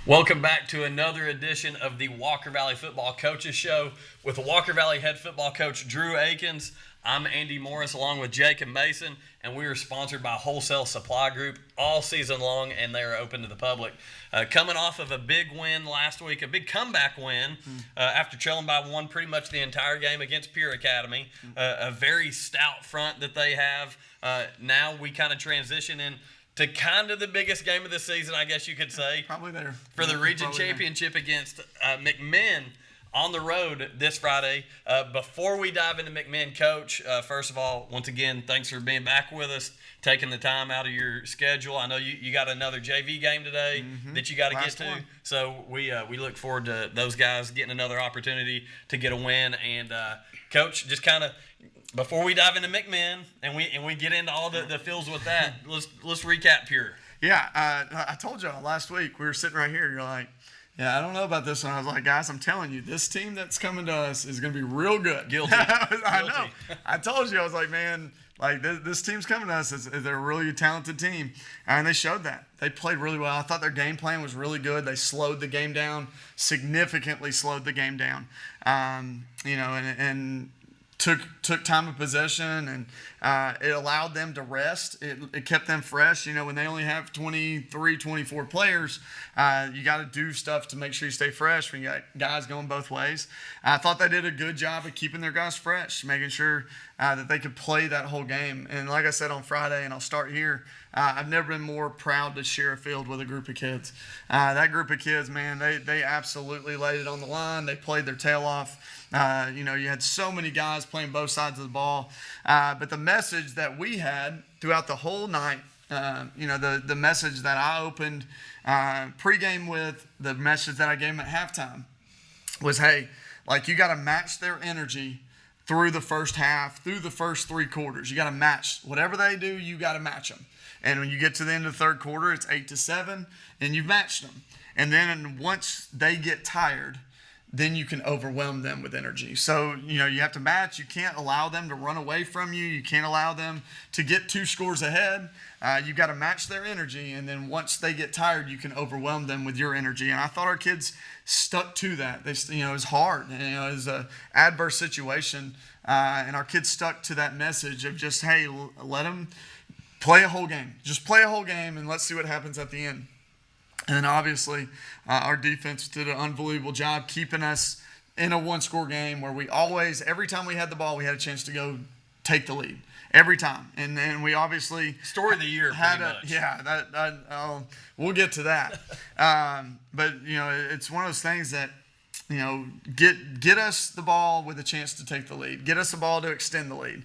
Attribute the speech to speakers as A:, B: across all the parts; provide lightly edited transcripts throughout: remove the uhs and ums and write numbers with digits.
A: Welcome back to another edition of the Walker Valley Football Coaches Show with the Walker Valley head football coach Drew Akins. I'm Andy Morris along with Jacob Mason, and we are sponsored by Wholesale Supply Group all season long, and they are open to the public. Coming off of a big win last week, a big comeback win after trailing by one pretty much the entire game against Pure Academy. A very stout front that they have. Now we kind of transition in to kind of the biggest game of the season, I guess you could say.
B: Probably there.
A: For the region championship against McMinn on the road this Friday. Before we dive into McMinn, Coach, first of all, once again, thanks for being back with us, taking the time out of your schedule. I know you got another JV game today that you got to get to.
B: One.
A: So we look forward to those guys getting another opportunity to get a win. And, Coach, just kind of – before we dive into McMinn and we get into all the feels with that, let's recap Pure.
B: Yeah, I told y'all last week we were sitting right here. You're like, yeah, I don't know about this one. I was like, guys, I'm telling you, this team that's coming to us is going to be real good.
A: Guilty.
B: I know. I told you, I was like, man, like this team's coming to us. They're a really talented team, and they showed that. They played really well. I thought their game plan was really good. They slowed the game down, significantly slowed the game down. And took time of possession, and it allowed them to rest. It kept them fresh. You know, when they only have 23, 24 players, you got to do stuff to make sure you stay fresh when you got guys going both ways. I thought they did a good job of keeping their guys fresh, making sure that they could play that whole game. And like I said on Friday, and I'll start here, I've never been more proud to share a field with a group of kids. That group of kids, man, they absolutely laid it on the line. They played their tail off. You had so many guys playing both sides of the ball. But the message that we had throughout the whole night, the message that I opened pregame with, the message that I gave them at halftime was, hey, like you got to match their energy through the first half, through the first three quarters. You got to match. Whatever they do, you got to match them. And when you get to the end of the third quarter, it's 8-7, and you've matched them. And then once they get tired, then you can overwhelm them with energy. So, you have to match. You can't allow them to run away from you. You can't allow them to get 2 scores ahead. You've got to match their energy, and then once they get tired, you can overwhelm them with your energy. And I thought our kids stuck to that. It was hard. It was an adverse situation, and our kids stuck to that message of just, hey, let them play a whole game. Just play a whole game, and let's see what happens at the end. And then obviously our defense did an unbelievable job keeping us in a one-score game where we always, every time we had the ball, we had a chance to go take the lead. Every time. And then we obviously
A: Story of the year,
B: had
A: pretty much.
B: Yeah, we'll get to that. But, it's one of those things that, get us the ball with a chance to take the lead. Get us the ball to extend the lead.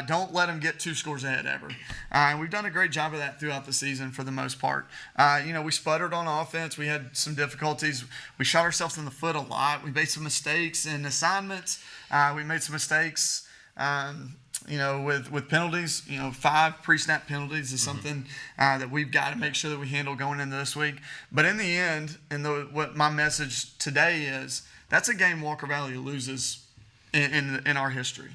B: Don't let them get 2 scores ahead ever. And we've done a great job of that throughout the season for the most part. We sputtered on offense. We had some difficulties. We shot ourselves in the foot a lot. We made some mistakes in assignments. We made some mistakes with penalties. 5 pre-snap penalties is something that we've got to make sure that we handle going into this week. But in the end, what my message today is, that's a game Walker Valley loses in our history.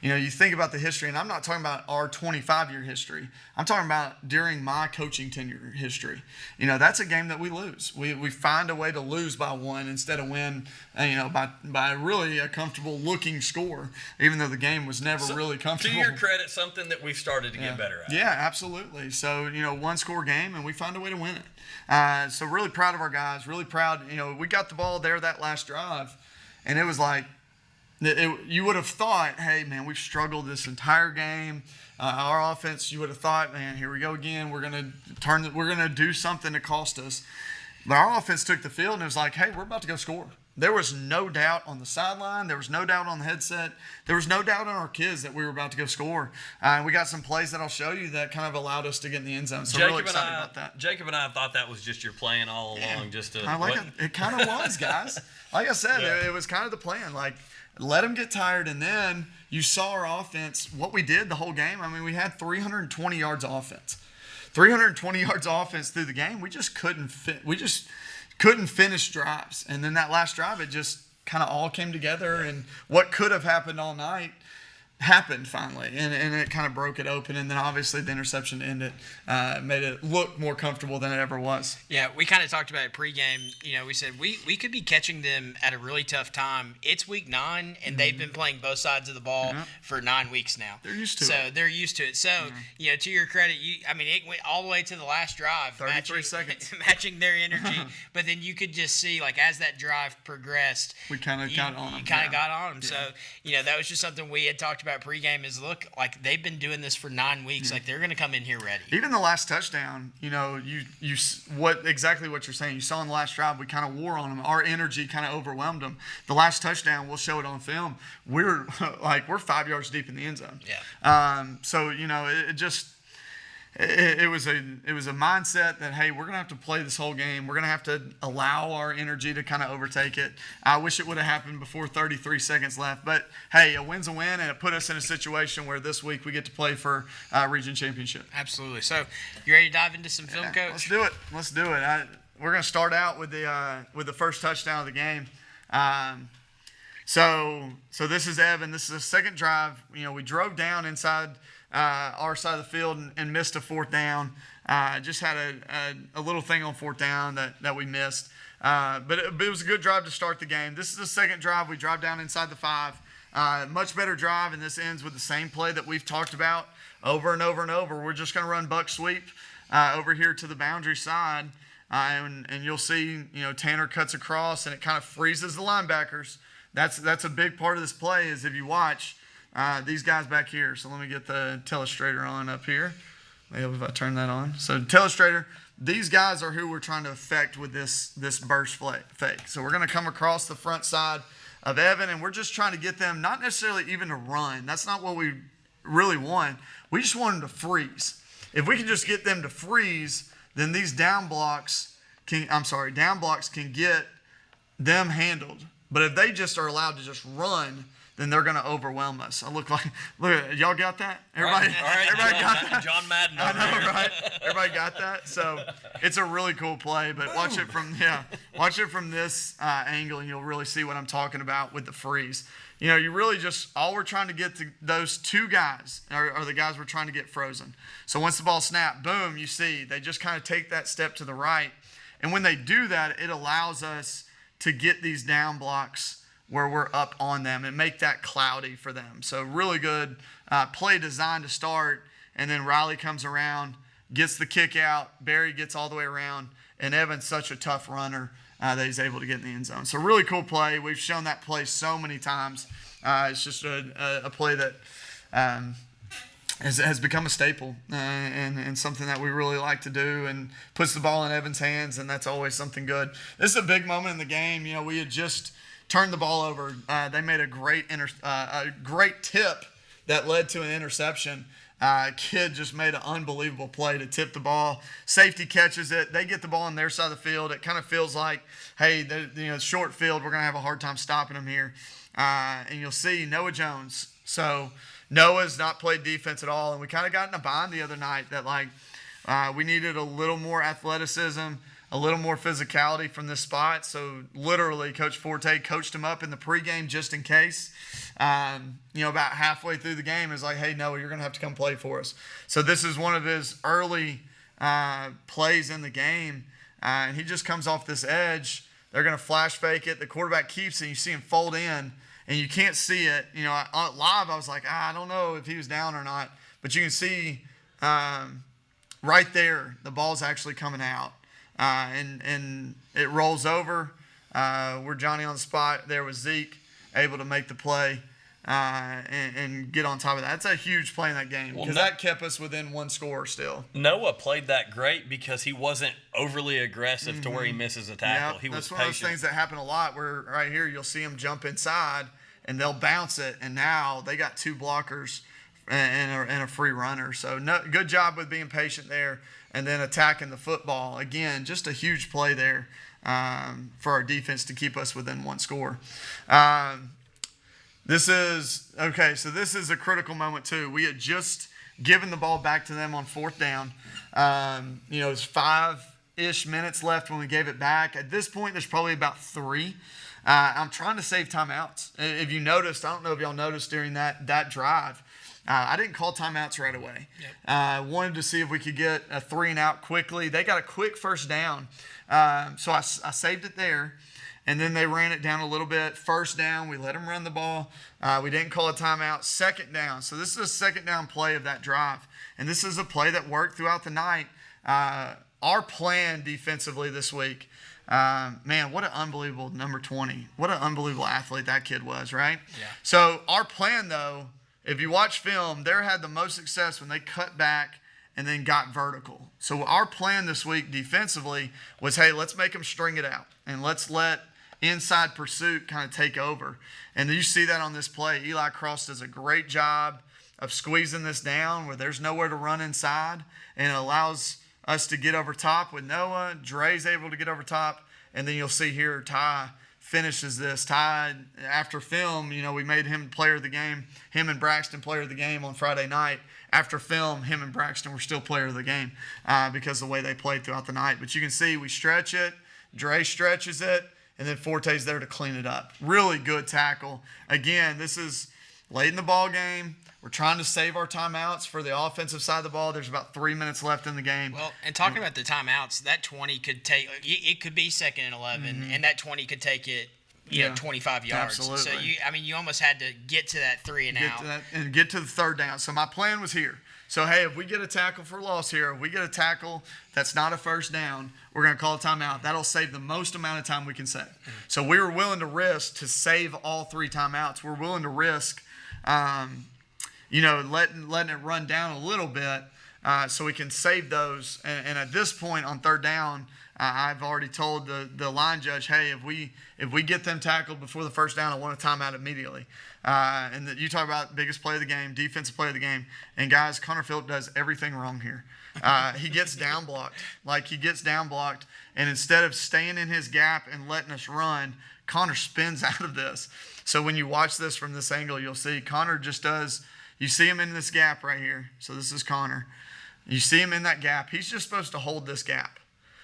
B: You think about the history, and I'm not talking about our 25-year history. I'm talking about during my coaching tenure history. That's a game that we lose. We find a way to lose by 1 instead of win, by really a comfortable-looking score, even though the game was never really comfortable.
A: To your credit, something that we've started to get better at.
B: Yeah, absolutely. So, 1-score game, and we find a way to win it. So really proud of our guys, really proud. We got the ball there that last drive, and it was like, you would have thought, hey, man, we've struggled this entire game. Our offense, you would have thought, man, here we go again. We're gonna do something to cost us. But our offense took the field and it was like, hey, we're about to go score. There was no doubt on the sideline. There was no doubt on the headset. There was no doubt on our kids that we were about to go score. And we got some plays that I'll show you that kind of allowed us to get in the end zone. So I'm really excited about that.
A: Jacob and I thought that was just your plan all along.
B: It kind of was, guys. Like I said, it was kind of the plan. Like, let them get tired, and then you saw our offense, what we did the whole game. I mean, we had 320 yards offense. 320 yards offense through the game. We just couldn't finish drives. And then that last drive, it just kind of all came together. And what could have happened all night happened finally, and it kind of broke it open, and then obviously the interception to end it made it look more comfortable than it ever was.
C: Yeah, we kind of talked about it pregame. We said we could be catching them at a really tough time. It's week 9, and they've been playing both sides of the ball for 9 weeks now.
B: They're used to it.
C: So they're used to it. So, to your credit, it went all the way to the last drive.
B: 33 seconds.
C: Matching their energy. But then you could just see, as that drive progressed.
B: We kind of got on them.
C: You kind of got on them. So, that was just something we had talked about pregame is, look, they've been doing this for 9 weeks. They're going to come in here ready.
B: Even the last touchdown, exactly what you're saying. You saw in the last drive, we kind of wore on them. Our energy kind of overwhelmed them. The last touchdown, we'll show it on film. We're 5 yards deep in the end zone.
C: Yeah.
B: So it just. It was a mindset that, hey, we're going to have to play this whole game. We're going to have to allow our energy to kind of overtake it. I wish it would have happened before 33 seconds left. But, hey, a win's a win, and it put us in a situation where this week we get to play for region championship.
C: Absolutely. So, you ready to dive into some film, Coach?
B: Let's do it. We're going to start out with the first touchdown of the game. So this is Evan. This is the second drive. We drove down inside our side of the field and missed a fourth down. Just had a little thing on fourth down that we missed. But it was a good drive to start the game. This is the second drive. We drive down inside the 5. Much better drive, and this ends with the same play that we've talked about over and over and over. We're just going to run buck sweep over here to the boundary side. And you'll see, Tanner cuts across, and it kind of freezes the linebackers. That's a big part of this play is if you watch – these guys back here. So let me get the telestrator on up here. Maybe if I turn that on. So telestrator, these guys are who we're trying to affect with this burst fake. So we're going to come across the front side of Evan, and we're just trying to get them not necessarily even to run. That's not what we really want. We just want them to freeze. If we can just get them to freeze, then these down blocks can get them handled. But if they just are allowed to just run, then they're going to overwhelm us. Look, y'all got that? Everybody got that?
A: John Madden.
B: I know, right? Everybody got that? So it's a really cool play, but watch it from this angle, and you'll really see what I'm talking about with the freeze. You really just, all we're trying to get to those two guys are the guys we're trying to get frozen. So once the ball snapped, boom, you see, they just kind of take that step to the right. And when they do that, it allows us to get these down blocks where we're up on them and make that cloudy for them. So really good play design to start, and then Riley comes around, gets the kick out, Barry gets all the way around, and Evan's such a tough runner that he's able to get in the end zone. So really cool play. We've shown that play so many times. It's just a play that has become a staple and something that we really like to do, and puts the ball in Evan's hands, and that's always something good. This is a big moment in the game. We had just turned the ball over. They made a great tip that led to an interception. Kid just made an unbelievable play to tip the ball. Safety catches it. They get the ball on their side of the field. It kind of feels like, hey, short field, we're going to have a hard time stopping them here. And you'll see Noah Jones. So Noah's not played defense at all, and we kind of got in a bind the other night that we needed a little more athleticism, a little more physicality from this spot. So literally Coach Forte coached him up in the pregame just in case. About halfway through the game is like, hey, Noah, you're going to have to come play for us. So this is one of his early plays in the game. And he just comes off this edge. They're going to flash fake it. The quarterback keeps it. You see him fold in, and you can't see it. Live I was like, I don't know if he was down or not. But you can see right there the ball's actually coming out. And it rolls over. We're Johnny on the spot. There was Zeke able to make the play and get on top of that. That's a huge play in that game because that kept us within one score still.
A: Noah played that great because he wasn't overly aggressive to where he misses a tackle.
B: Yep,
A: he was
B: that's
A: patient.
B: One of those things that happen a lot where right here you'll see him jump inside and they'll bounce it, and now they got two blockers and a free runner. So good job with being patient there. And then attacking the football. Again, just a huge play there for our defense to keep us within one score. This is a critical moment too. We had just given the ball back to them on fourth down. It's 5-ish minutes left when we gave it back. At this point, there's probably about 3. I'm trying to save timeouts. If you noticed, I don't know if y'all noticed during that drive, I didn't call timeouts right away.
C: Yep.
B: I wanted to see if we could get a 3-and-out quickly. They got a quick first down, so I saved it there. And then they ran it down a little bit. First down, we let them run the ball. We didn't call a timeout. Second down. So this is a second down play of that drive. And this is a play that worked throughout the night. Our plan defensively this week, man, what an unbelievable number 20. What an unbelievable athlete that kid was, right?
C: Yeah.
B: So our plan, though, if you watch film, they had the most success when they cut back and then got vertical. So our plan this week defensively was, hey, let's make them string it out. And let's let inside pursuit kind of take over. And you see that on this play. Eli Cross does a great job of squeezing this down where there's nowhere to run inside, and it allows us to get over top with Noah. Dre's able to get over top, and then you'll see here Ty finishes this. Ty, after film, we made him player of the game. Him and Braxton player of the game on Friday night. After film, him and Braxton were still player of the game because of the way they played throughout the night. But you can see we stretch it. Dre stretches it, and then Forte's there to clean it up. Really good tackle. Again, this is late in the ball game. We're trying to save our timeouts for the offensive side of the ball. There's about 3 minutes left in the game.
C: Well, and talking about the timeouts, that 20 could take – it could be 2nd and 11, and that 20 could take it, 25 yards.
B: Absolutely.
C: So, you almost had to get to that 3-and-out.
B: Get to the third down. So my plan was here. So, hey, if we get a tackle for loss here, if we get a tackle that's not a first down, we're going to call a timeout. That'll save the most amount of time we can save. So we were willing to risk to save all 3 timeouts. We're willing to risk, letting it run down a little bit so we can save those. And at this point on third down, I've already told the line judge, hey, if we get them tackled before the first down, I want a timeout immediately. And you talk about biggest play of the game, defensive play of the game. And, guys, Connor Phillip does everything wrong here. He gets down blocked. And instead of staying in his gap and letting us run, Connor spins out of this. So when you watch this from this angle, you'll see Connor just does – you see him in this gap right here. So this is Connor. You see him in that gap. He's just supposed to hold this gap.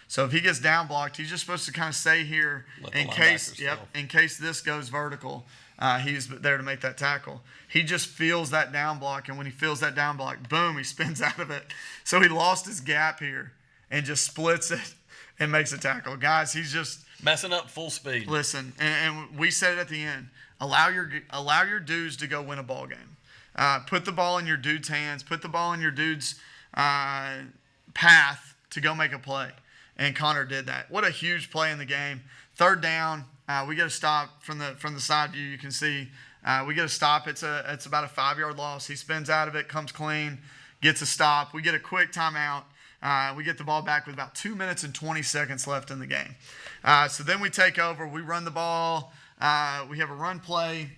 B: So if he gets down blocked, he's just supposed to kind of stay here in case this goes vertical. He's there to make that tackle. He just feels that down block, and when he feels that down block, boom, he spins out of it. So he lost his gap here and just splits it and makes a tackle. Guys, he's just
A: messing up full speed.
B: Listen, and we said it at the end. Allow your dudes to go win a ball game. Put the ball in your dude's hands. Put the ball in your dude's path to go make a play. And Connor did that. What a huge play in the game. Third down, we get a stop from the side view. You can see we get a stop. It's about a 5-yard loss. He spins out of it, comes clean, gets a stop. We get a quick timeout. We get the ball back with about 2 minutes and 20 seconds left in the game. So then we take over. We run the ball. We have a run play.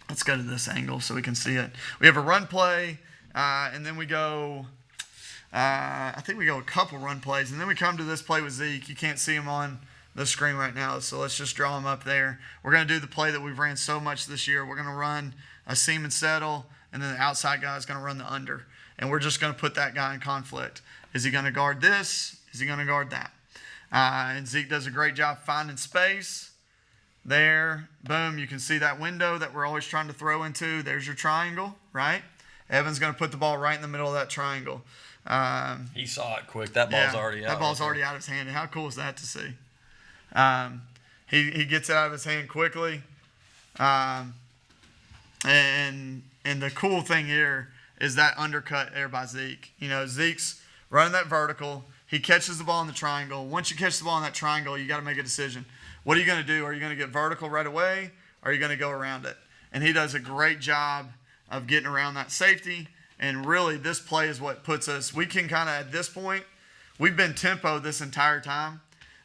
B: Let's go to this angle so we can see it. We have a run play, and then we go I think we go a couple run plays, and then we come to this play with Zeke. You can't see him on the screen right now, so let's just draw him up there. We're going to do the play that we've ran so much this year. We're going to run a seam and settle, and then the outside guy is going to run the under. And we're just going to put that guy in conflict. Is he going to guard this? Is he going to guard that? And Zeke does a great job finding space. There, boom, you can see that window that we're always trying to throw into. There's your triangle, right? Evan's going to put the ball right in the middle of that triangle.
A: He saw it quick. That ball's already out.
B: That ball's already out of his hand. And how cool is that to see? He gets it out of his hand quickly. And the cool thing here is that undercut there by Zeke. Zeke's running that vertical. He catches the ball in the triangle. Once you catch the ball in that triangle, you got to make a decision. What are you going to do? Are you going to get vertical right away? Or are you going to go around it? And he does a great job of getting around that safety. And really, this play is what puts us – we can kind of, at this point, we've been tempo this entire time.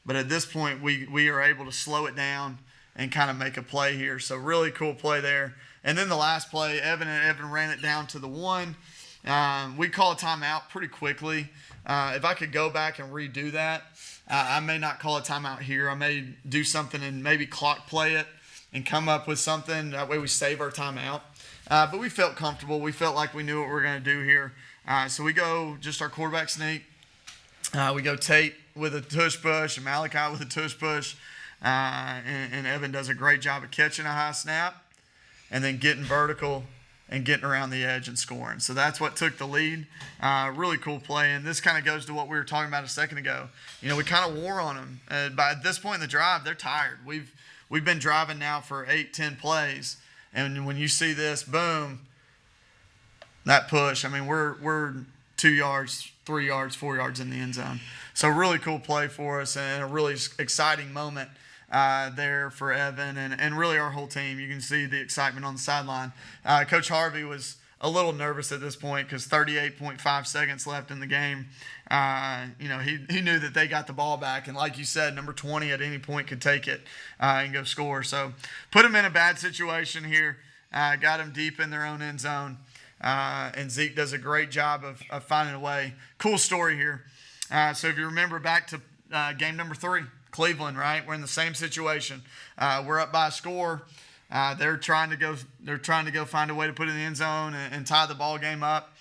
B: But at this point, we are able to slow it down and kind of make a play here. So really cool play there. And then the last play, Evan ran it down to the 1. We call a timeout pretty quickly. If I could go back and redo that, I may not call a timeout here. I may do something and maybe clock play it and come up with something. That way we save our timeout. But we felt comfortable. We felt like we knew what we were going to do here. So we go just our quarterback sneak. We go Tate with a tush push and Malachi with a tush push. and Evan does a great job of catching a high snap and then getting vertical and getting around the edge and scoring. So that's what took the lead. Really cool play. And this kind of goes to what we were talking about a second ago. You know, we kind of wore on them. By this point in the drive, they're tired. We've been driving now for 8-10 plays. And when you see this, boom, that push, I mean, we're 2 yards, 3 yards, 4 yards in the end zone. So really cool play for us and a really exciting moment there for Evan and really our whole team. You can see the excitement on the sideline. Coach Harvey was a little nervous at this point because 38.5 seconds left in the game. You know, he knew that they got the ball back. And like you said, number 20 at any point could take it and go score. So put them in a bad situation here. Got them deep in their own end zone. And Zeke does a great job of finding a way. Cool story here. So if you remember back to game number 3, Cleveland, right? We're in the same situation. We're up by a score. They're trying to go find a way to put it in the end zone and tie the ball game up.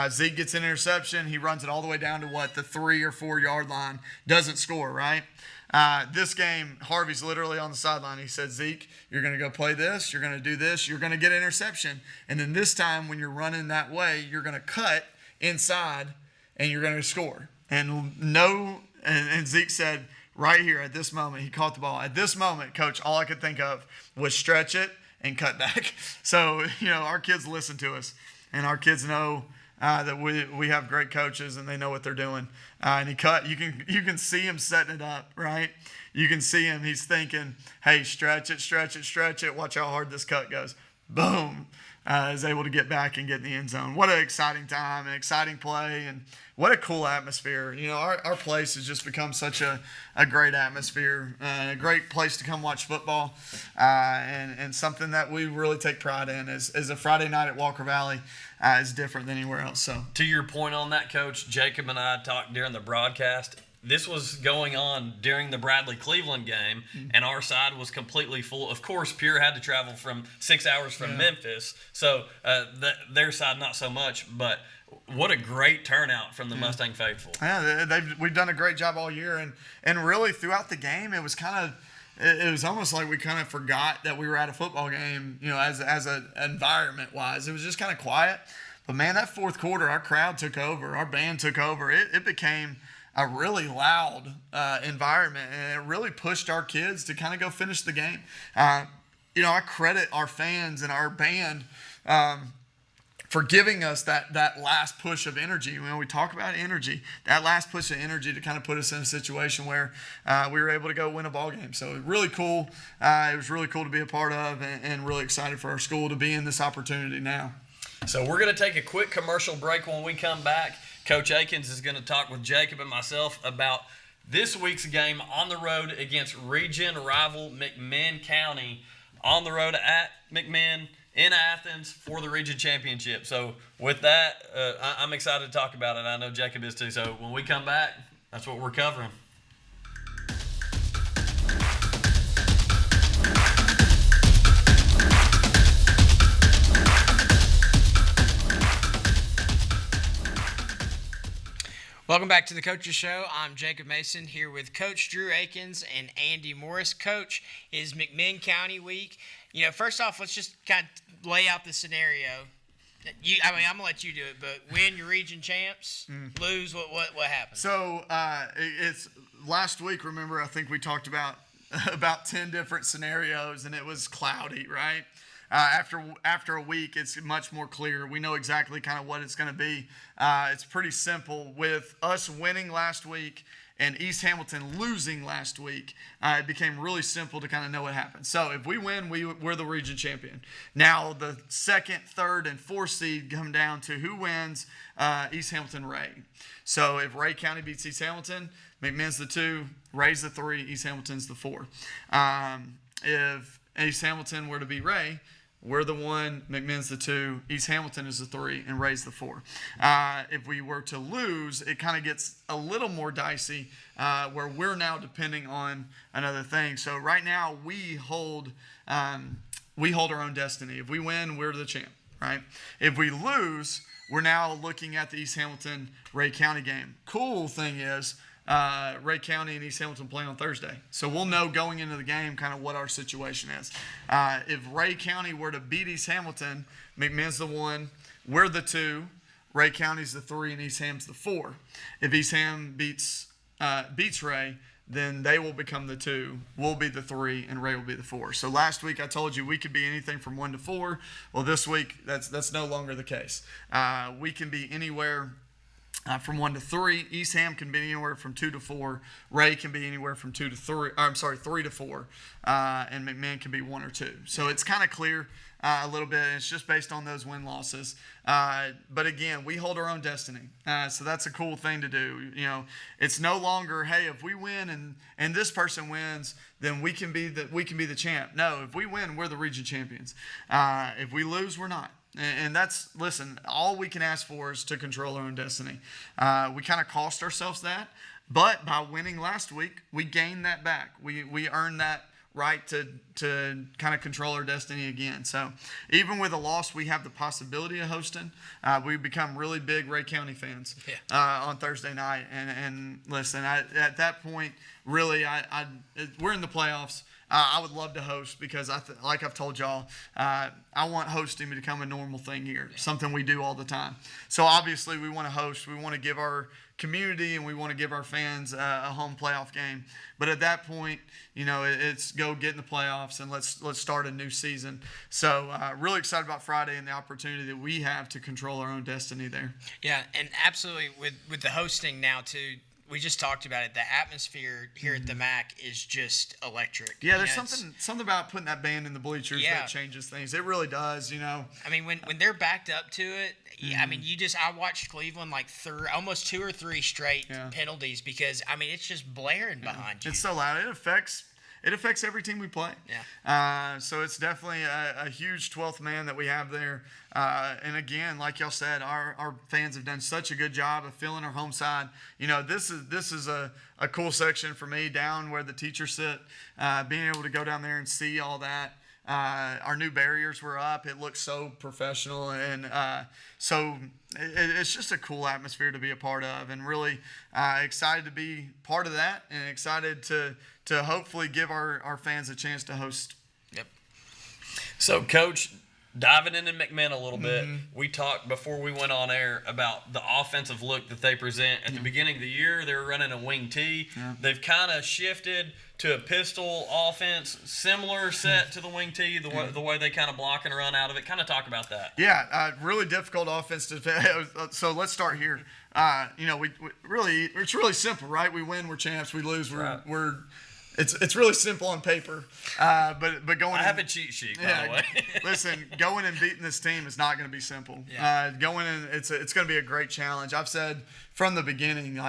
B: Zeke gets an interception. He runs it all the way down to the 3 or 4 yard line. Doesn't score, right? This game, Harvey's literally on the sideline. He said, Zeke, you're going to go play this. You're going to do this. You're going to get an interception. And then this time when you're running that way, you're going to cut inside and you're going to score. And Zeke said, right here at this moment, he caught the ball. At this moment, Coach, all I could think of was stretch it and cut back. So, you know, our kids listen to us, and our kids know that we have great coaches and they know what they're doing. And he cut. You can see him setting it up, right? You can see him. He's thinking, hey, stretch it, stretch it, stretch it. Watch how hard this cut goes. Boom. Is able to get back and get in the end zone. What an exciting time, an exciting play, and what a cool atmosphere. You know, our place has just become such a great atmosphere, a great place to come watch football, and something that we really take pride in is a Friday night at Walker Valley is different than anywhere else. So
A: to your point on that, Coach, Jacob and I talked during the broadcast. This was going on during the Bradley-Cleveland game, and our side was completely full. Of course, Pure had to travel from 6 hours from Memphis, so their side not so much. But what a great turnout from the Mustang faithful.
B: Yeah, we've done a great job all year, and really throughout the game, it was almost like we kind of forgot that we were at a football game, you know, as an environment-wise. It was just kind of quiet. But, man, that fourth quarter, our crowd took over. Our band took over. It became a really loud environment, and it really pushed our kids to kind of go finish the game. You know, I credit our fans and our band for giving us that last push of energy. When we talk about energy, that last push of energy to kind of put us in a situation where we were able to go win a ball game. So it was really cool. It was really cool to be a part of, and really excited for our school to be in this opportunity now.
A: So we're going to take a quick commercial break. When we come back, Coach Akins is going to talk with Jacob and myself about this week's game on the road against region rival McMinn County, on the road at McMinn in Athens for the region championship. So with that, I'm excited to talk about it. I know Jacob is too. So when we come back, that's what we're covering.
C: Welcome back to the Coaches Show. I'm Jacob Mason here with Coach Drew Akins and Andy Morris. Coach, is McMinn County week. You know, first off, let's just kind of lay out the scenario. I'm going to let you do it, but win your region champs, lose, what happens?
B: So it's last week, remember, I think we talked about 10 different scenarios, and it was cloudy, right? After a week, it's much more clear. We know exactly kind of what it's going to be. It's pretty simple. With us winning last week and East Hamilton losing last week, it became really simple to kind of know what happened. So if we win, we're the region champion. Now the second, third, and fourth seed come down to who wins East Hamilton-Ray. So if Ray County beats East Hamilton, McMinn's the 2, Ray's the 3, East Hamilton's the 4. If East Hamilton were to beat Ray, we're the 1, McMinn's the 2, East Hamilton is the 3, and Ray's the 4. If we were to lose, it kind of gets a little more dicey where we're now depending on another thing. So right now we hold our own destiny. If we win, we're the champ, right? If we lose, we're now looking at the East Hamilton-Ray County game. Cool thing is Ray County and East Hamilton play on Thursday. So we'll know going into the game kind of what our situation is. If Ray County were to beat East Hamilton, McMinn's the 1, we're the 2, Ray County's the 3, and East Ham's the 4. If East Ham beats Ray, then they will become the 2, we'll be the 3, and Ray will be the 4. So last week I told you we could be anything from 1 to 4. Well, this week that's no longer the case. We can be anywhere from 1 to 3. East Ham can be anywhere from 2 to 4. Ray can be anywhere from 3 to 4. And McMinn can be 1 or 2. So it's kind of clear a little bit. It's just based on those win-losses. But again, we hold our own destiny. So that's a cool thing to do. It's no longer, hey, if we win and this person wins, then we can be the champ. No, if we win, we're the region champions. If we lose, we're not. And listen, all we can ask for is to control our own destiny. We kind of cost ourselves that, but by winning last week, we gained that back. We earned that right to kind of control our destiny again. So even with a loss, we have the possibility of hosting. We become really big Ray County fans on Thursday night. And listen, at that point, really, we're in the playoffs. I would love to host because, like I've told y'all, I want hosting to become a normal thing here, something we do all the time. So obviously we want to host. We want to give our community and we want to give our fans a home playoff game. But at that point, it's go get in the playoffs and let's start a new season. So really excited about Friday and the opportunity that we have to control our own destiny there.
C: Yeah, and absolutely with the hosting now too. We just talked about it. The atmosphere here at the MAC is just electric.
B: Yeah, there's something about putting that band in the bleachers that changes things. It really does,
C: I mean, when they're backed up to it, I mean, I watched Cleveland like almost 2 or 3 straight penalties because, I mean, it's just blaring behind you.
B: It's so loud. It affects every team we play.
C: Yeah.
B: So it's definitely a huge 12th man that we have there. And again, like y'all said, our fans have done such a good job of filling our home side. This is a cool section for me down where the teachers sit, being able to go down there and see all that. Our new barriers were up. It looks so professional. And so it's just a cool atmosphere to be a part of, and really excited to be part of that and excited to hopefully give our fans a chance to host.
A: Yep. So, Coach, diving into McMinn a little bit, we talked before we went on air about the offensive look that they present. At the beginning of the year, they were running a wing T. Yeah. They've kind of shifted to a pistol offense, similar set to the wing T, the way they kind of block and run out of it. Kind of talk about that.
B: Yeah, really difficult offense to defend. So let's start here. It's really simple, right? We win, we're champs. We lose, we're It's really simple on paper, but going.
A: I have a cheat sheet, by the way.
B: Listen, going and beating this team is not going to be simple.
A: Yeah.
B: Going in, it's going to be a great challenge. I've said from the beginning,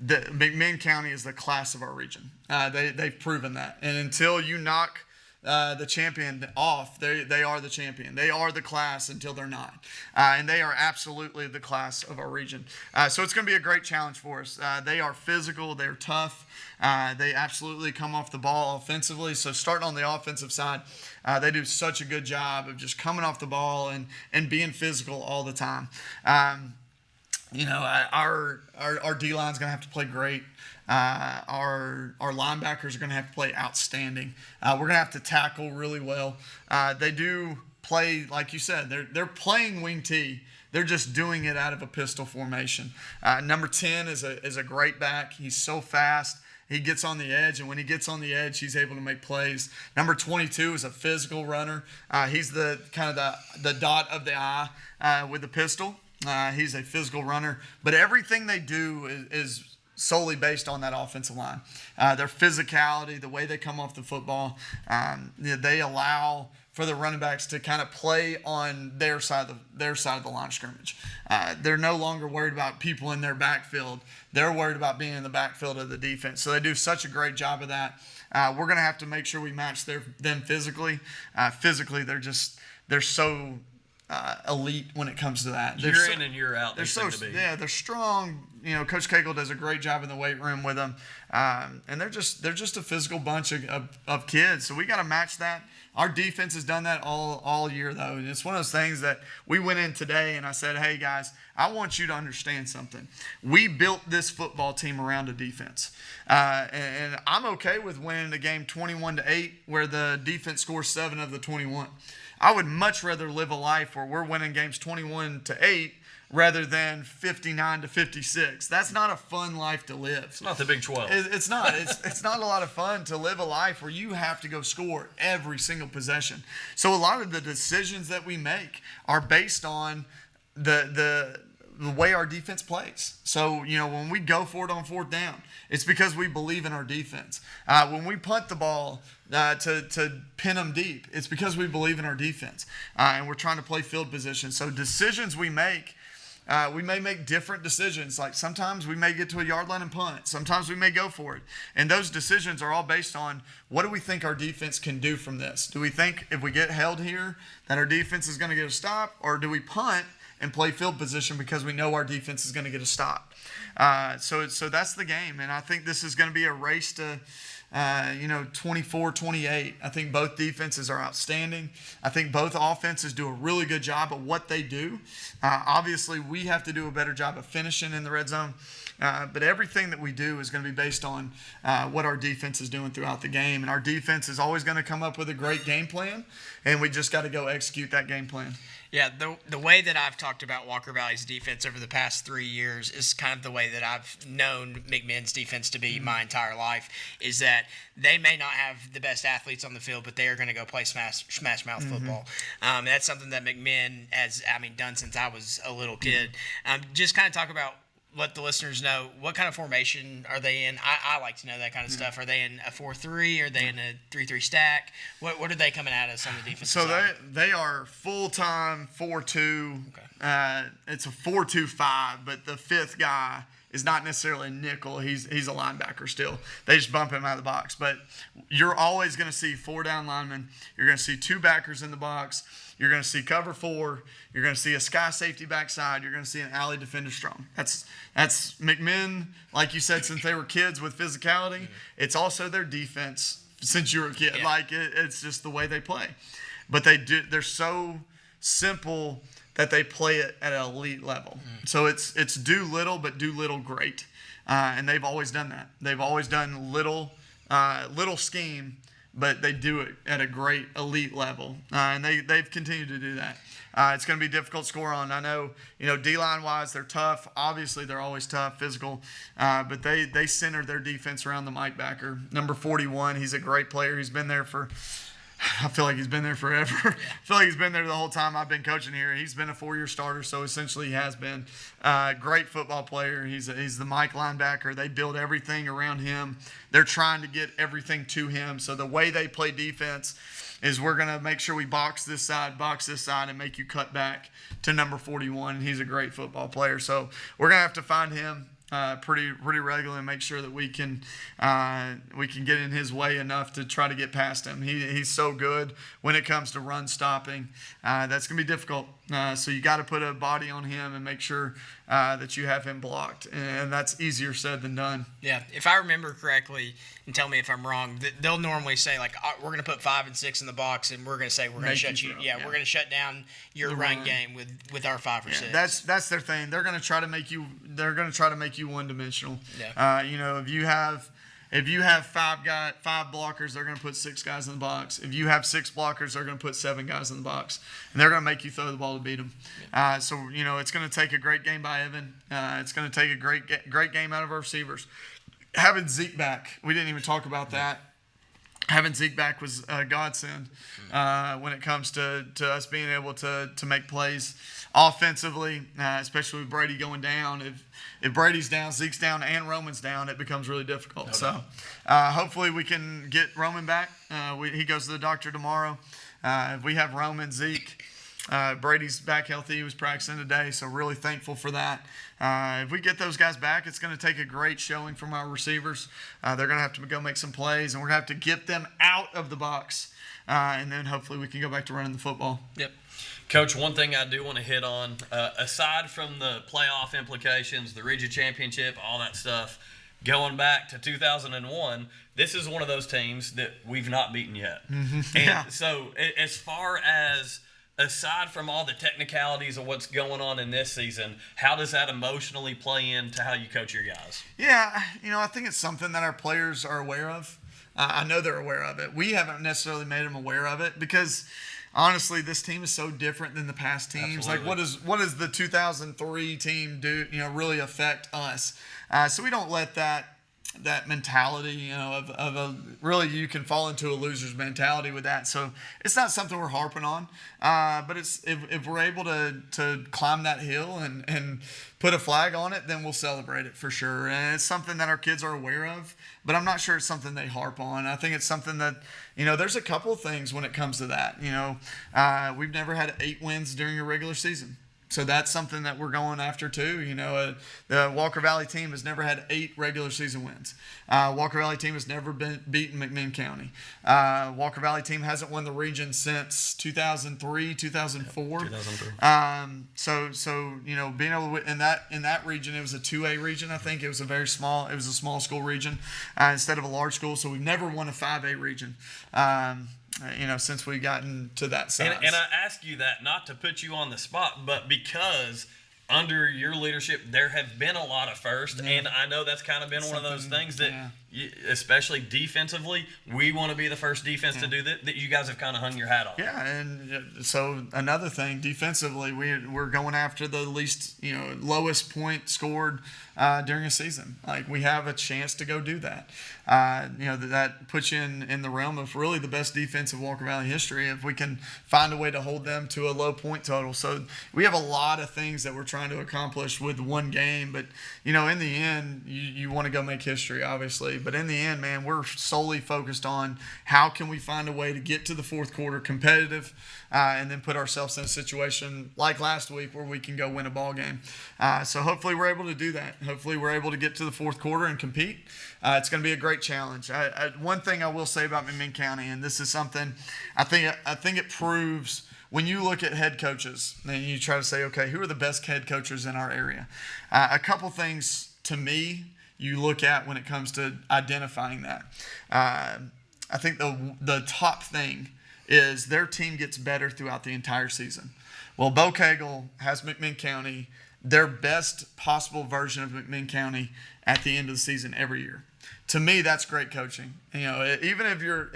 B: McMinn County is the class of our region. They've proven that, and until you knock the champion off, they are the champion. They are the class until they're not, and they are absolutely the class of our region. So it's going to be a great challenge for us. They are physical. They're tough. They absolutely come off the ball offensively. So starting on the offensive side, they do such a good job of just coming off the ball and being physical all the time. Our D line's going to have to play great. Our linebackers are going to have to play outstanding. We're going to have to tackle really well. They do play, like you said, they're playing wing T. They're just doing it out of a pistol formation. Number 10 is a great back. He's so fast. He gets on the edge, and when he gets on the edge, he's able to make plays. Number 22 is a physical runner. He's the kind of the dot of the eye with the pistol. He's a physical runner. But everything they do is solely based on that offensive line. Their physicality, the way they come off the football, they allow for the running backs to kind of play on their side of the line of scrimmage. They're no longer worried about people in their backfield. They're worried about being in the backfield of the defense. So they do such a great job of that. We're going to have to make sure we match them physically. Physically, they're so elite when it comes to that.
A: Year in and year out,
B: they're strong. Coach Cagle does a great job in the weight room with them, and they're just a physical bunch of kids. So we got to match that. Our defense has done that all year, though. And it's one of those things that we went in today and I said, hey, guys, I want you to understand something. We built this football team around a defense. And I'm okay with winning the game 21-8 where the defense scores 7 of the 21. I would much rather live a life where we're winning games 21-8 rather than 59-56. That's not a fun life to live.
A: It's not the Big 12.
B: It's not. It's not a lot of fun to live a life where you have to go score every single possession. So a lot of the decisions that we make are based on the way our defense plays. So, when we go for it on 4th down, it's because we believe in our defense. When we punt the ball to pin them deep, it's because we believe in our defense. And we're trying to play field position. So decisions we make, we may make different decisions. Like sometimes we may get to a yard line and punt. Sometimes we may go for it. And those decisions are all based on what do we think our defense can do from this? Do we think if we get held here that our defense is going to get a stop? Or do we punt and play field position because we know our defense is going to get a stop? So that's the game. And I think this is going to be a race to 24-28. I think both defenses are outstanding. I think both offenses do a really good job of what they do. Obviously, we have to do a better job of finishing in the red zone. But everything that we do is going to be based on what our defense is doing throughout the game. And our defense is always going to come up with a great game plan, and we just got to go execute that game plan.
C: Yeah, the way that I've talked about Walker Valley's defense over the past 3 years is kind of the way that I've known McMinn's defense to be my entire life, is that they may not have the best athletes on the field, but they are going to go play smash mouth football. That's something that McMinn has, done since I was a little kid. Just kind of talk about, let the listeners know, what kind of formation are they in? I like to know that kind of stuff. Are they in a 4-3? Are they in a 3-3 stack? What are they coming at us on the defensive side?
B: So they are full-time 4-2. Okay. It's a 4-2-5, but the 5th guy is not necessarily a nickel. He's a linebacker still. They just bump him out of the box. But you're always going to see 4 down linemen. You're going to see 2 backers in the box. You're going to see cover 4. You're going to see a sky safety backside. You're going to see an alley defender strong. That's McMinn, like you said, since they were kids with physicality. Mm-hmm. It's also their defense since you were a kid. Yeah. It's just the way they play. But they're so simple that they play it at an elite level. Mm-hmm. So it's do little, but do little great. And they've always done that. They've always done little scheme, but they do it at a great elite level. And they've continued to do that. It's going to be difficult to score on. I know, D-line wise, they're tough. Obviously, they're always tough, physical. But they center their defense around the Mike backer. Number 41, he's a great player. He's been there I feel like he's been there forever. Yeah. I feel like he's been there the whole time I've been coaching here. He's been a 4-year starter, so essentially he has been. Great football player. He's the Mike linebacker. They build everything around him. They're trying to get everything to him. So the way they play defense is we're going to make sure we box this side, and make you cut back to number 41. He's a great football player. So we're going to have to find him pretty regularly and make sure that we can get in his way enough to try to get past him. He's so good when it comes to run stopping. That's going to be difficult. So you got to put a body on him and make sure that you have him blocked. And that's easier said than done.
C: Yeah, if I remember correctly, and tell me if I'm wrong, they'll normally say, we're going to put 5 and 6 in the box, and we're going to say we're going to shut you. Yeah, we're going to shut down your run game with our 5 or 6.
B: That's their thing. They're going to try to make you. They're going to try to make you one-dimensional.
C: Yeah.
B: If you have 5 blockers, they're going to put 6 guys in the box. If you have 6 blockers, they're going to put 7 guys in the box, and they're going to make you throw the ball to beat them. So it's going to take a great game by Evan. It's going to take a great game out of our receivers. Having Zeke back, we didn't even talk about that. Having Zeke back was a godsend when it comes to us being able to make plays offensively, especially with Brady going down. If Brady's down, Zeke's down, and Roman's down, it becomes really difficult. Okay. So hopefully we can get Roman back. He goes to the doctor tomorrow. If we have Roman, Zeke, Brady's back healthy. He was practicing today, so really thankful for that. If we get those guys back, it's going to take a great showing from our receivers. They're going to have to go make some plays, and we're going to have to get them out of the box. And then hopefully we can go back to running the football.
A: Yep. Coach, one thing I do want to hit on, aside from the playoff implications, the region championship, all that stuff, going back to 2001, this is one of those teams that we've not beaten yet.
B: Yeah.
A: And so as far as aside from all the technicalities of what's going on in this season, how does that emotionally play into how you coach your guys?
B: Yeah, I think it's something that our players are aware of. I know they're aware of it. We haven't necessarily made them aware of it because, honestly, this team is so different than the past teams.
A: Absolutely.
B: Like, what does the 2003 team do? Really affect us. So we don't let that mentality, of a really, you can fall into a loser's mentality with that. So it's not something we're harping on. But it's if we're able to climb that hill and put a flag on it, then we'll celebrate it for sure. And it's something that our kids are aware of, but I'm not sure it's something they harp on. I think it's something that, there's a couple things when it comes to that. We've never had 8 wins during a regular season. So that's something that we're going after too. The Walker Valley team has never had 8 regular season wins. Walker Valley team has never been beaten McMinn County. Walker Valley team hasn't won the region since 2003, 2004.
A: 2003.
B: So being able to in that region, it was a 2A region. I think it was a small school region instead of a large school. So we've never won a 5A region. Since we've gotten to that size.
A: And I ask you that not to put you on the spot, but because under your leadership, there have been a lot of firsts, and I know that's kind of been one of those things that, especially defensively, we want to be the first defense to do that you guys have kind of hung your hat on.
B: Yeah, and so another thing, defensively, we're going after the least, lowest point scored during a season. Like, we have a chance to go do that. That puts you in the realm of really the best defense of Walker Valley history if we can find a way to hold them to a low point total. So we have a lot of things that we're trying to accomplish with one game, but in the end, you want to go make history, obviously. But in the end, man, we're solely focused on how can we find a way to get to the fourth quarter competitive, and then put ourselves in a situation like last week where we can go win a ball game. So hopefully we're able to do that. Hopefully we're able to get to the fourth quarter and compete. It's going to be a great challenge. One thing I will say about McMinn County, and this is something I think it proves when you look at head coaches and you try to say, okay, who are the best head coaches in our area? A couple things to me you look at when it comes to identifying that. I think the top thing is their team gets better throughout the entire season. Well, Bo Cagle has McMinn County, their best possible version of McMinn County at the end of the season every year. To me, that's great coaching. Even if you're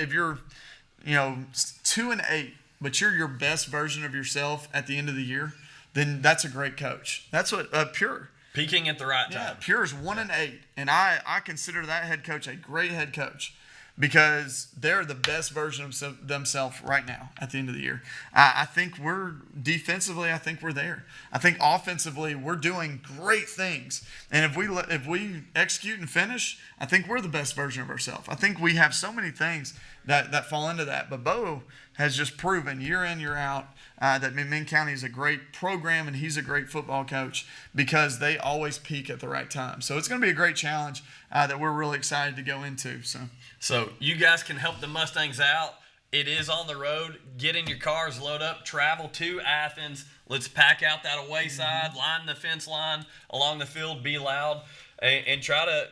B: 2-8, but you're your best version of yourself at the end of the year, then that's a great coach. That's what Pure.
A: Peaking at the right time.
B: Yeah, Pure's 1-8, and I consider that head coach a great head coach because they're the best version of themselves right now at the end of the year. I think defensively, I think we're there. I think offensively, we're doing great things. And if we execute and finish, I think we're the best version of ourselves. I think we have so many things that fall into that. But Bo has just proven year in, year out that McMinn County is a great program and he's a great football coach because they always peak at the right time. So it's going to be a great challenge that we're really excited to go into.
A: So you guys can help the Mustangs out. It is on the road. Get in your cars, load up, travel to Athens. Let's pack out that away side, line the fence line along the field, be loud, and try to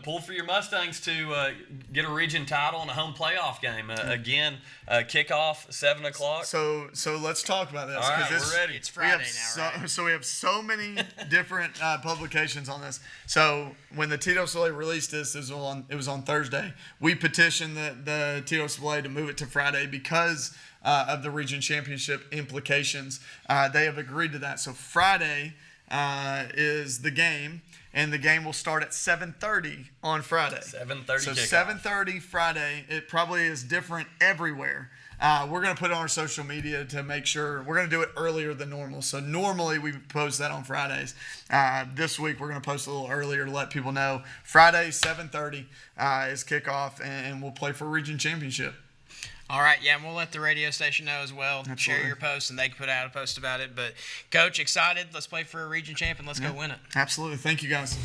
A: pull for your Mustangs to get a region title and a home playoff game. Again, kickoff 7 o'clock.
B: So let's talk about this.
A: All right, we're ready.
C: It's Friday now, right?
B: So we have so many different publications on this. So when the Tito Soleil released this, it was on Thursday. We petitioned the Tito Soleil to move it to Friday because of the region championship implications. They have agreed to that. So Friday is the game. And the game will start at 7:30 on Friday.
A: 7:30
B: So
A: kickoff.
B: 7:30 Friday. It probably is different everywhere. We're going to put it on our social media to make sure. We're going to do it earlier than normal. So normally we post that on Fridays. This week we're going to post a little earlier to let people know. Friday, 7:30 is kickoff, and we'll play for a region championship.
C: All right, yeah, and we'll let the radio station know as well.
B: Absolutely.
C: Share your post, and they can put out a post about it. But, Coach, excited. Let's play for a region champ, and let's go win it.
B: Absolutely. Thank you, guys.